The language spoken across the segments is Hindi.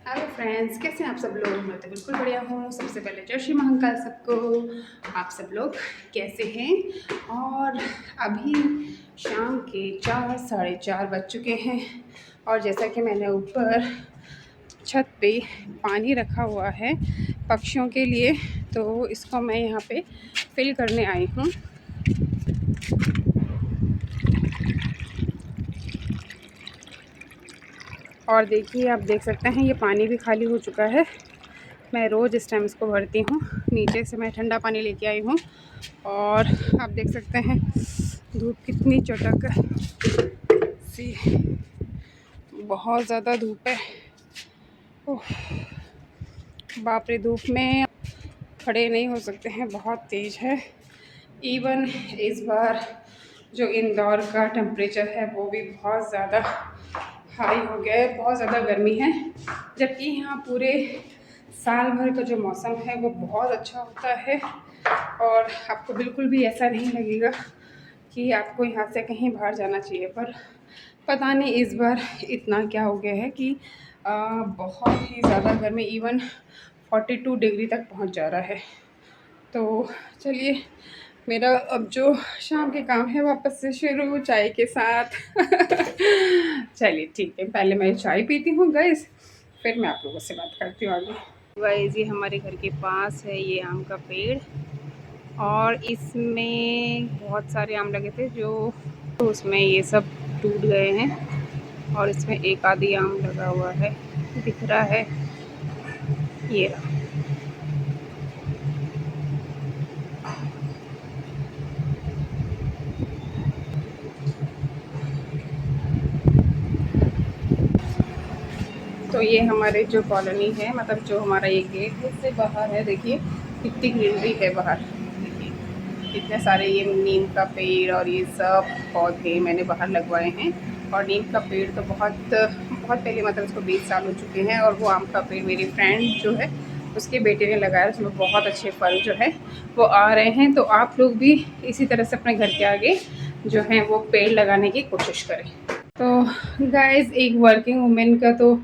हेलो फ्रेंड्स, कैसे हैं आप सब लोग। मैं तो बिल्कुल बढ़िया हूँ। सबसे पहले जय श्री महाकाल सबको। आप सब लोग कैसे हैं। और अभी शाम के 4 साढ़े 4 बज चुके हैं और जैसा कि मैंने ऊपर छत पे पानी रखा हुआ है पक्षियों के लिए, तो इसको मैं यहाँ पे फिल करने आई हूँ। और देखिए, आप देख सकते हैं ये पानी भी खाली हो चुका है। मैं रोज़ इस टाइम इसको भरती हूँ। नीचे से मैं ठंडा पानी लेके आई हूँ और आप देख सकते हैं धूप कितनी चटक सी, बहुत ज़्यादा धूप है। ओह बाप रे, धूप में खड़े नहीं हो सकते हैं, बहुत तेज़ है। इवन इस बार जो इंदौर का टेम्परेचर है वो भी बहुत ज़्यादा हाई हो गया है, बहुत ज़्यादा गर्मी है। जबकि यहाँ पूरे साल भर का जो मौसम है वो बहुत अच्छा होता है और आपको बिल्कुल भी ऐसा नहीं लगेगा कि आपको यहाँ से कहीं बाहर जाना चाहिए। पर पता नहीं इस बार इतना क्या हो गया है कि बहुत ही ज़्यादा गर्मी, इवन 42 डिग्री तक पहुँच जा रहा है। तो चलिए, मेरा अब जो शाम के काम है वापस से शुरू चाय के साथ। चलिए ठीक है, पहले मैं चाय पीती हूँ गाइस, फिर मैं आप लोगों से बात करती हूँ आगे। गाइस, ये हमारे घर के पास है ये आम का पेड़ और इसमें बहुत सारे आम लगे थे जो उसमें ये सब टूट गए हैं और इसमें एक आधी आम लगा हुआ है, दिख रहा है ये रहा। तो ये हमारे जो कॉलोनी है, मतलब जो हमारा ये गेट है, इससे बाहर है, देखिए कितनी ग्रीनरी है बाहर। देखिए इतने सारे ये नीम का पेड़ और ये सब पौधे मैंने बाहर लगवाए हैं। और नीम का पेड़ तो बहुत बहुत पहले, मतलब इसको 20 साल हो चुके हैं। और वो आम का पेड़ मेरी फ्रेंड जो है उसके बेटे ने लगाया, उसमें बहुत अच्छे फल जो है वो आ रहे हैं। तो आप लोग भी इसी तरह से अपने घर के आगे जो है वो पेड़ लगाने की कोशिश करें। तो गाइस, एक वर्किंग वुमेन का तो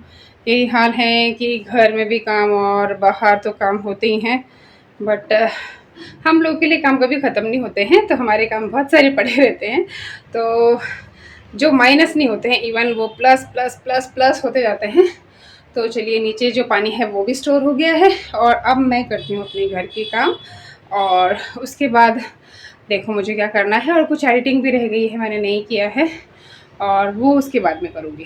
यही हाल है कि घर में भी काम और बाहर तो काम होते ही हैं। बट हम लोग के लिए काम कभी ख़त्म नहीं होते हैं, तो हमारे काम बहुत सारे पड़े रहते हैं। तो जो माइनस नहीं होते हैं, इवन वो प्लस प्लस प्लस प्लस होते जाते हैं। तो चलिए, नीचे जो पानी है वो भी स्टोर हो गया है और अब मैं करती हूँ अपने घर के काम। और उसके बाद देखो मुझे क्या करना है, और कुछ एडिटिंग भी रह गई है, मैंने नहीं किया है, और वो उसके बाद में करूँगी।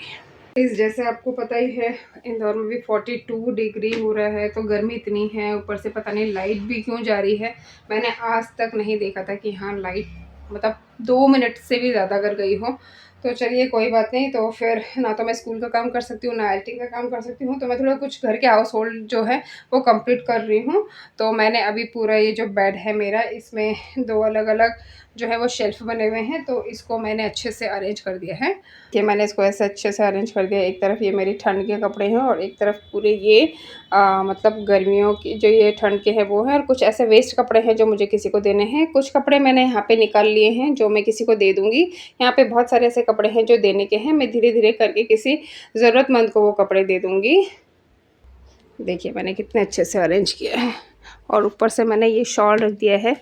इस जैसे आपको पता ही है, इंदौर में भी 42 डिग्री हो रहा है, तो गर्मी इतनी है। ऊपर से पता नहीं लाइट भी क्यों जा रही है। मैंने आज तक नहीं देखा था कि हाँ लाइट मतलब 2 मिनट से भी ज़्यादा अगर गई हो। तो चलिए कोई बात नहीं। तो फिर ना तो मैं स्कूल का काम कर सकती हूँ, ना एडिटिंग का काम कर सकती हूँ। तो मैं थोड़ा कुछ घर के हाउस होल्ड जो है वो कंप्लीट कर रही हूँ। तो मैंने अभी पूरा ये जो बेड है मेरा, इसमें 2 अलग अलग जो है वो शेल्फ बने हुए हैं, तो इसको मैंने अच्छे से अरेंज कर दिया है कि मैंने इसको ऐसे अच्छे से अरेंज कर दिया। एक तरफ ये मेरी ठंड के कपड़े हैं और एक तरफ पूरे ये मतलब गर्मियों की जो ये ठंड के हैं वो है। और कुछ ऐसे वेस्ट कपड़े हैं जो मुझे किसी को देने हैं। कुछ कपड़े मैंने यहाँ पे निकाल लिए हैं जो मैं किसी को दे दूँगी। यहाँ पे बहुत सारे ऐसे कपड़े हैं जो देने के हैं, मैं धीरे धीरे करके किसी ज़रूरतमंद को वो कपड़े दे दूँगी। देखिए मैंने कितने अच्छे से अरेंज किया है। और ऊपर से मैंने ये शॉल रख दिया है।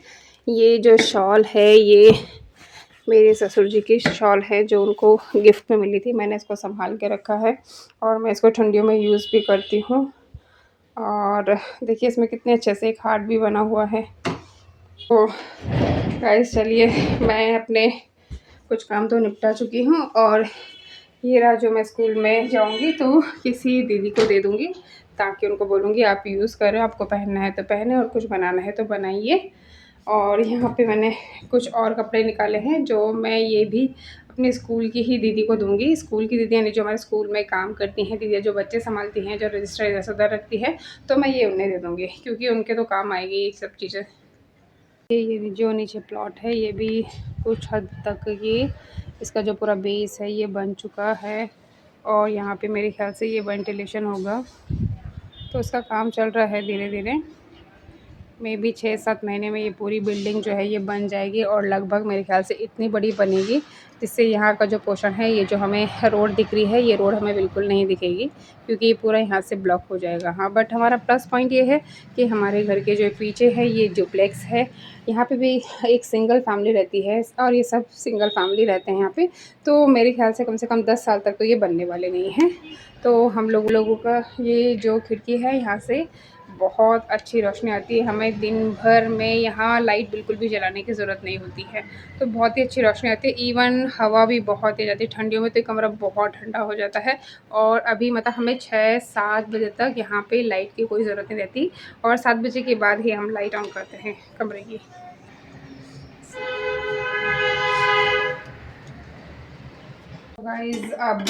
ये जो शॉल है ये मेरे ससुर जी की शॉल है जो उनको गिफ्ट में मिली थी। मैंने इसको संभाल के रखा है और मैं इसको ठंडियों में यूज़ भी करती हूँ। और देखिए इसमें कितने अच्छे से एक हार्ट भी बना हुआ है। तो गाइस चलिए, मैं अपने कुछ काम तो निपटा चुकी हूँ और ये रहा जो मैं स्कूल में जाऊँगी तो किसी दीदी को दे दूँगी, ताकि उनको बोलूँगी आप यूज़ करें, आपको पहनना है तो पहने और कुछ बनाना है तो बनाइए। और यहाँ पे मैंने कुछ और कपड़े निकाले हैं जो मैं ये भी अपने स्कूल की ही दीदी को दूँगी। स्कूल की दीदी यानी जो हमारे स्कूल में काम करती हैं दीदी, जो बच्चे संभालती हैं, जो रजिस्टर इधर से उधर रखती है, तो मैं ये उन्हें दे दूँगी क्योंकि उनके तो काम आएगी ये सब चीज़ें। ये जो नीचे प्लॉट है ये भी कुछ हद तक ये इसका जो पूरा बेस है ये बन चुका है और यहाँ पे मेरे ख्याल से ये वेंटिलेशन होगा, तो इसका काम चल रहा है धीरे धीरे। मे भी 6-7 महीने में ये पूरी बिल्डिंग जो है ये बन जाएगी और लगभग मेरे ख्याल से इतनी बड़ी बनेगी जिससे यहाँ का जो पोर्शन है, ये जो हमें रोड दिख रही है, ये रोड हमें बिल्कुल नहीं दिखेगी क्योंकि ये पूरा यहाँ से ब्लॉक हो जाएगा। हाँ, बट हमारा प्लस पॉइंट ये है कि हमारे घर के जो पीछे है ये डुप्लेक्स है, यहाँ पे भी एक सिंगल फैमिली रहती है और ये सब सिंगल फैमिली रहते हैं यहाँ पे। तो मेरे ख्याल से कम 10 साल तक तो ये बनने वाले नहीं हैं। तो हम लोगों का ये जो खिड़की है, यहाँ से बहुत अच्छी रोशनी आती है। हमें दिन भर में यहाँ लाइट बिल्कुल भी जलाने की ज़रूरत नहीं होती है, तो बहुत ही अच्छी रोशनी आती है। इवन हवा भी बहुत तेज़ आती है। ठंडियों में तो कमरा बहुत ठंडा हो जाता है और अभी मतलब हमें 6-7 बजे तक यहाँ पे लाइट की कोई ज़रूरत नहीं रहती और 7 बजे के बाद ही हम लाइट ऑन करते हैं कमरे की। गाइस, अब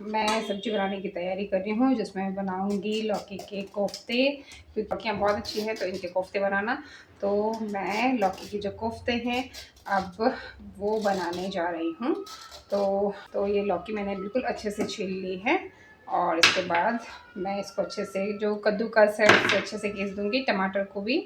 मैं सब्ज़ी बनाने की तैयारी कर रही हूँ जिसमें मैं बनाऊँगी लौकी के कोफ्ते, क्योंकि लौकियाँ बहुत अच्छी हैं तो इनके कोफ्ते बनाना। तो मैं लौकी की जो कोफ्ते हैं अब वो बनाने जा रही हूँ। तो ये लौकी मैंने बिल्कुल अच्छे से छील ली है और इसके बाद मैं इसको अच्छे से जो कद्दूकस है उससे अच्छे से घिस दूँगी, टमाटर को भी।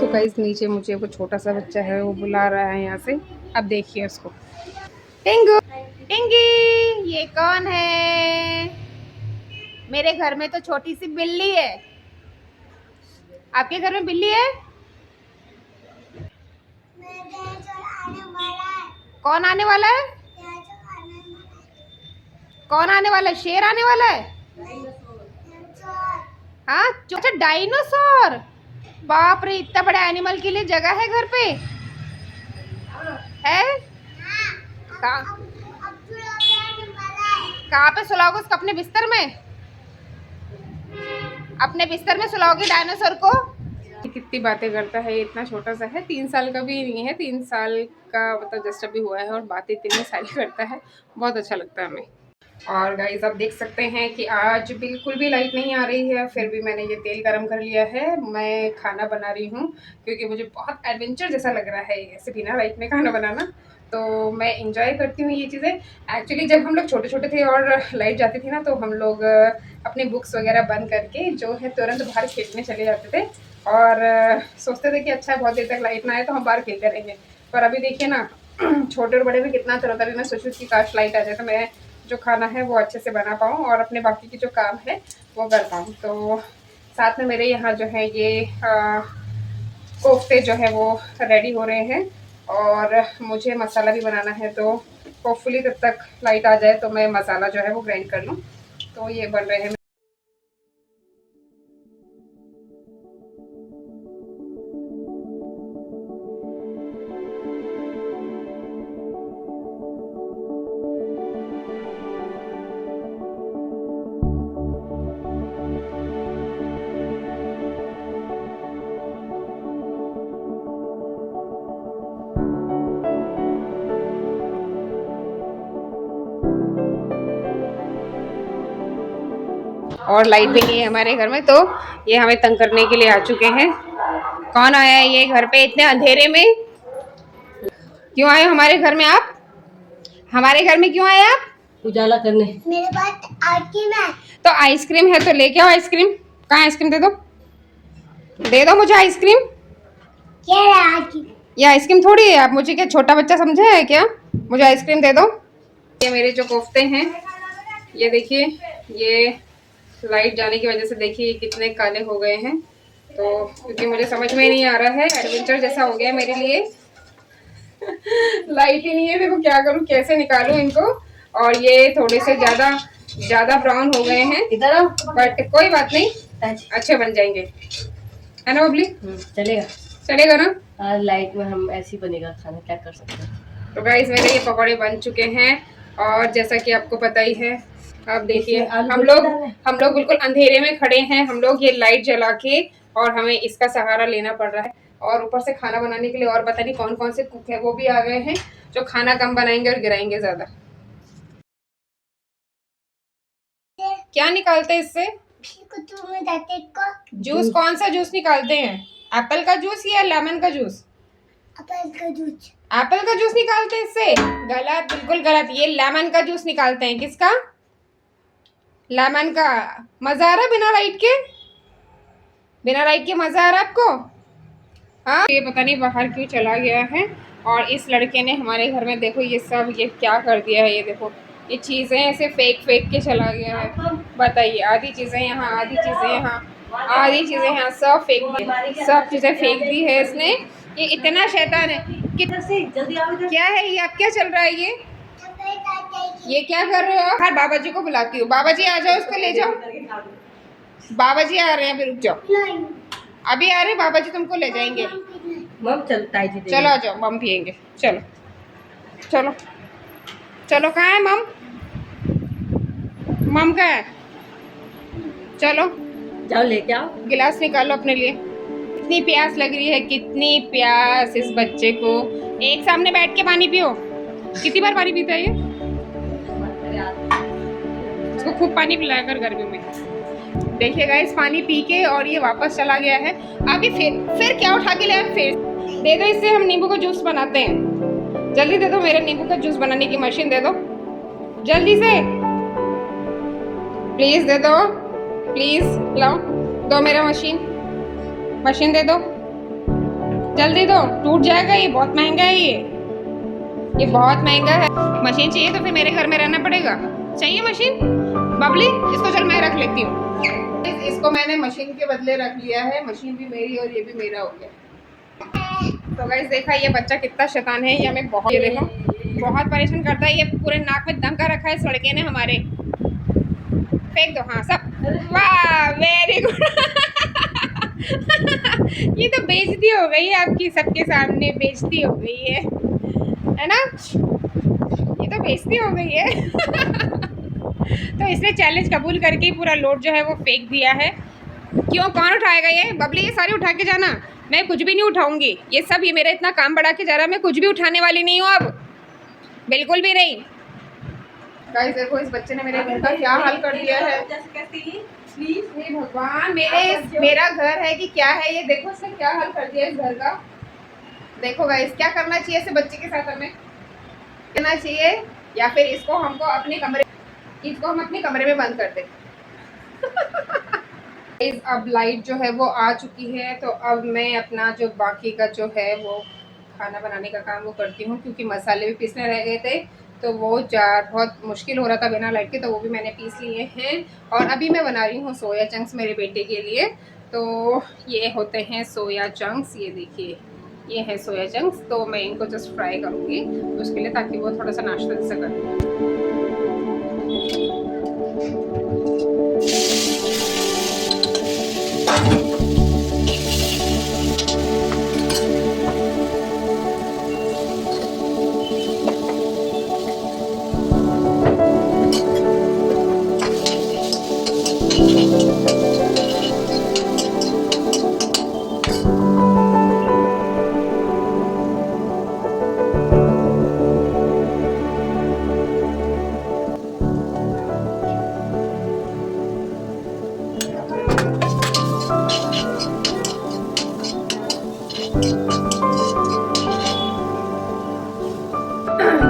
तो गाइस, नीचे मुझे वो छोटा सा बच्चा है वो बुला रहा है यहाँ से। अब देखिए उसको। टिंगू, टिंगी, ये कौन है? मेरे घर में तो छोटी सी बिल्ली है। आपके घर में बिल्ली है? कौन आने वाला है? कौन आने वाला है? शेर आने वाला है? हाँ, अच्छा, डायनासोर। बाप रे, इतना बड़ा एनिमल के लिए जगह है घर पे? है? कहाँ पे सुलाओगे उसको? अपने बिस्तर में? अपने बिस्तर में सुलाओगे डायनासोर को? कितनी बातें करता है, ये इतना छोटा सा है, 3 साल का भी नहीं है, 3 साल का मतलब जस्ट अभी हुआ है और बातें इतनी सारी करता है, बहुत अच्छा लगता है हमें। और गाइस, आप देख सकते हैं कि आज बिल्कुल भी लाइट नहीं आ रही है, फिर भी मैंने ये तेल गरम कर लिया है। मैं खाना बना रही हूँ क्योंकि मुझे बहुत एडवेंचर जैसा लग रहा है ऐसे बिना लाइट में खाना बनाना। तो मैं इंजॉय करती हूँ ये चीज़ें। एक्चुअली जब हम लोग छोटे छोटे थे और लाइट जाती थी ना, तो हम लोग अपनी बुक्स वगैरह बंद करके जो है तुरंत बाहर खेलने चले जाते थे और सोचते थे कि अच्छा बहुत देर तक लाइट ना आए तो हम बाहर खेलते रहेंगे। पर अभी देखिए ना, छोटे और बड़े में कितना चलता है। मैं सोचूँ कि काश लाइट आ जाए तो मैं जो खाना है वो अच्छे से बना पाऊँ और अपने बाकी की जो काम है वो कर पाऊँ। तो साथ में मेरे यहाँ जो है ये कोफ्ते जो है वो रेडी हो रहे हैं और मुझे मसाला भी बनाना है। तो होपफुली तब तक लाइट आ जाए तो मैं मसाला जो है वो ग्राइंड कर लूँ। तो ये बन रहे हैं। और लाइट भी नहीं है हमारे घर में, तो ये हमें तंग करने के लिए आ चुके हैं। कौन आया है ये घर पे इतने अंधेरे में? क्यों आए हो हमारे घर में आप? हमारे घर में क्यों आए आप? उजाला करने। मेरे पास आइसक्रीम है। तो आइसक्रीम है तो लेके आओ आइसक्रीम। कहाँ आइसक्रीम? दे दो मुझे आइसक्रीम। क्या है आइसक्रीम? ये आइसक्रीम थोड़ी है, आप मुझे क्या छोटा बच्चा समझे है क्या? मुझे आइसक्रीम दे दो। ये मेरे जो कोफ्ते हैं, ये देखिए, ये लाइट जाने की वजह से देखिए कितने काले हो गए हैं। तो क्योंकि मुझे समझ में नहीं आ रहा है, एडवेंचर जैसा हो गया मेरे लिए। लाइट ही नहीं है, देखो क्या करूँ, कैसे निकालूं इनको। और ये थोड़े से ज्यादा ब्राउन हो गए हैं इधर, बट कोई बात नहीं, अच्छे बन जाएंगे, है ना बबली? चलेगा, चलेगा ना। लाइट में हम ऐसे ही बनेगा खाना, क्या कर सकते हैं। तो गाइस मेरे ये पकौड़े बन चुके हैं और जैसा कि आपको पता ही है, आप देखिए हम लोग बिल्कुल अंधेरे में खड़े हैं, हम लोग ये लाइट जला के, और हमें इसका सहारा लेना पड़ रहा है। और ऊपर से खाना बनाने के लिए और पता नहीं कौन कौन से कुक है वो भी आ गए हैं, जो खाना कम बनाएंगे और गिराएंगे ज्यादा। क्या निकालते हैं इससे? जूस। कौन सा जूस निकालते हैं? एप्पल का जूस या लेमन का जूस? एप्पल का जूस। एप्पल का जूस निकालते हैं इससे? गलत, बिल्कुल गलत। ये लेमन का जूस निकालते हैं। किसका? लेमन का। मजा आ रहा है बिना लाइट के? बिना लाइट के मजा आ रहा है आपको? हाँ, ये पता नहीं बाहर क्यों चला गया है। और इस लड़के ने हमारे घर में देखो ये सब ये क्या कर दिया है। ये देखो ये चीजें ऐसे फेंक के चला गया है। बताइए, आधी चीजें यहाँ, आधी चीजें यहाँ, आधी चीजें यहाँ, सब फेंक दी, सब चीजें फेंक दी है इसने। ये इतना शैतान है। किधर से जल्दी आओ। क्या है ये? अब क्या चल रहा है ये क्या कर रहे हो? हर बाबा जी को बुलाती हूँ। बाबा जी आ जाओ, उसको ले जाओ। बाबा जी आ रहे हैं, अभी रुक जाओ। अभी आ रहे बाबा जी, तुमको ले जाएंगे। मम चलता है, चलो आ जाओ, मम पियेंगे। चलो चलो चलो। कहाँ है मम? मम कहाँ है? चलो जाओ लेके आओ। गिलास निकालो अपने लिए। कितनी प्यास लग रही है, कितनी प्यास इस बच्चे को। एक सामने बैठ के पानी पियो। कितनी बार पानी पीता है ये? इसको खूब पानी पिलाया कर गर्मी में। देखिए गाइस, पानी पी के और ये वापस चला गया है। अभी फिर क्या उठा के लाया? फिर दे दो इससे, हम नींबू का जूस बनाते हैं। जल्दी दे दो, मेरे नींबू का जूस बनाने की मशीन दे दो जल्दी से, प्लीज दे दो, प्लीज लाओ, दो मेरा मशीन दे दो, जल्दी दो, टूट जाएगा। ये बहुत महंगा है, ये बहुत महंगा है। मशीन चाहिए तो फिर मेरे घर में रहना पड़ेगा। चाहिए मशीन? बबली इसको चल मैं रख लेती हूँ। इसको मैंने मशीन के बदले रख लिया है। मशीन भी मेरी और ये भी मेरा हो गया। तो गाइस देखा, ये बच्चा कितना शैतान है। ये हमें बहुत, ये देखो बहुत परेशान करता है। ये पूरे नाक में दम का रखा है इस लड़के ने हमारे। फेंक दो। हाँ सब, वाह वेरी गुड। ये तो बेइज्जती हो गई है आपकी, सबके सामने बेइज्जती हो गई है ना? ये तो बेइज्जती हो गई है। तो इसने चैलेंज कबूल करके ही पूरा लोड जो है वो फेंक दिया है। क्यों, कौन उठाएगा ये? बबली ये सारी उठा के जाना। मैं कुछ भी नहीं उठाऊंगी, ये सब ये मेरा इतना काम बढ़ा के जा रहा है। मैं कुछ भी उठाने वाली नहीं हूँ अब, बिल्कुल भी नहीं। गाइस देखो, इस बच्चे ने मेरे घर का क्या हाल कर दिया है। हे भगवान, मेरा घर है कि क्या है ये? देखो इसने क्या हाल कर दिया इस घर का। देखो गाइस, क्या करना चाहिए ऐसे बच्चे के साथ? हमें करना चाहिए या फिर इसको हम अपने कमरे में बंद कर दें। अब लाइट जो है वो आ चुकी है, तो अब मैं अपना जो बाकी का जो है वो खाना बनाने का काम वो करती हूँ। क्योंकि मसाले भी पीसने रह गए थे, तो वो बहुत मुश्किल हो रहा था बिना लाइट के, तो वो भी मैंने पीस लिए हैं। और अभी मैं बना रही हूँ सोया चंक्स मेरे बेटे के लिए। तो ये होते हैं सोया चंक्स, ये देखिए ये है सोया चंक्स। तो मैं इनको जस्ट फ्राई करूँगी उसके लिए, ताकि वो थोड़ा सा नाश्ता जैसा करें।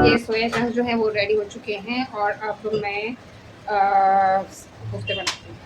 ये सोया चंक्स जो है वो रेडी हो चुके हैं। और अब मैं कोफ्ते बनाती हूँ।